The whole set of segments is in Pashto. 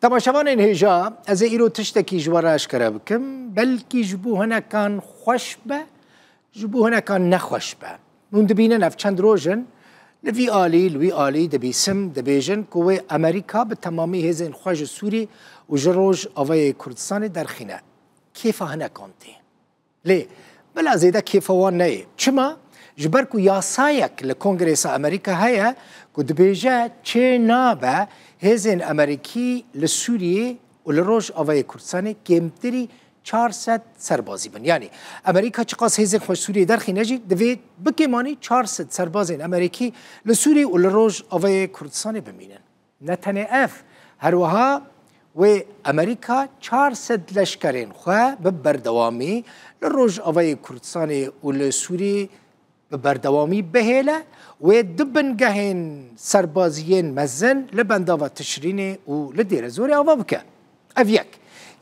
طبعا شبان هجا از ایرو تشتکی جوراش کرا بکم بلکی جبو هنا کان خوش به جبو هنا کان نخوش به من دبینه نف چند روزن لوی آلی دبیسم دبیجن کوه امریکا به تمامی هزین خوش سوری و جروج آوای کردستان در خینه کیفا هنا کانتی لی بلا زیده کیفا وان نه چما جبر کو یاسایک لکنگرس امریکا هیا کو دبیجه چه نابه هزین امریکی لسوریه و لروج آوای کردستان کمتری 400 سربازی بن یعنی امریکا چقاس هزین خوش سوریه در خینه جی دوید بکیمانی 400 سربازین امریکی لسوریه و لروج آوای کردستان بمینن نتنه اف هر وها و امریکا 400 لشکرین خواه ببردوامی لروج آوای کردستان و لسوریه ببردوامی بهیله و دبنگهین سربازیین مزن لبنداوه تشرین و لدیر زوری آوا بکه او یک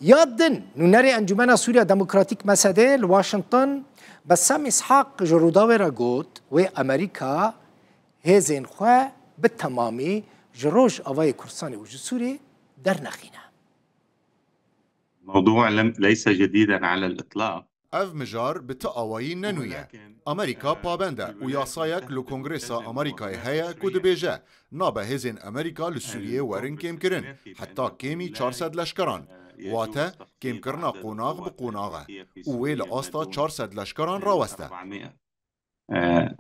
یادن نونری انجمن سوریا دموکراتیک مسده لواشنطن بسام اسحاق جروداوی را گوت و امریکا هزین خواه به تمامی جروج آوای کردستان و سوری در نخینه موضوع ليس جديدا على الإطلاق اف مجار بتقاوی ننویه امریکا پابنده و یاسایک لکنگرس امریکای هیا کود بیجه نابه هزین امریکا لسوریه ورن کم کرن حتی کمی 400 لشکران واته کم کرنا قوناغ بقوناغه وویل آستا 400 لشکران راوسته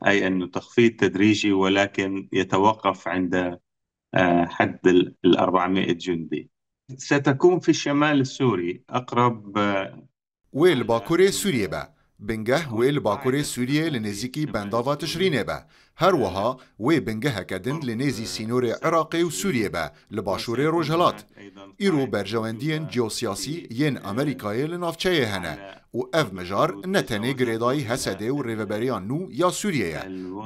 أي أنه تخفيض تدريجي ولكن يتوقف عند حد 400 جندي ستكون في الشمال السوري أقرب ویل باکوری سوریه با بنگه ویل باکوری سوریه لنزیکی بنداوا تشرینه با هر وها وی بنگه هکدن لنزی سینور عراقی و سوریه با لباشور روجهلات ایرو برجواندین جیوسیاسی ین امریکای لنافچه هنه و اف مجار نتنه گریدای حسده و ریوبریان نو یا سوریه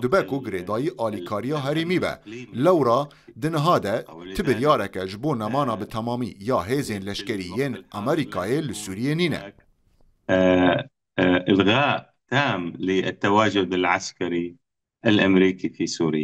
دبکو گریدای آلیکاریا هریمی با لورا دنهاده تبریارک جبو نمانا به تمامی یا هزین لشکری ین امریکای لسوریه نینه إلغاء تام للتواجد العسكري الأمريكي في سوريا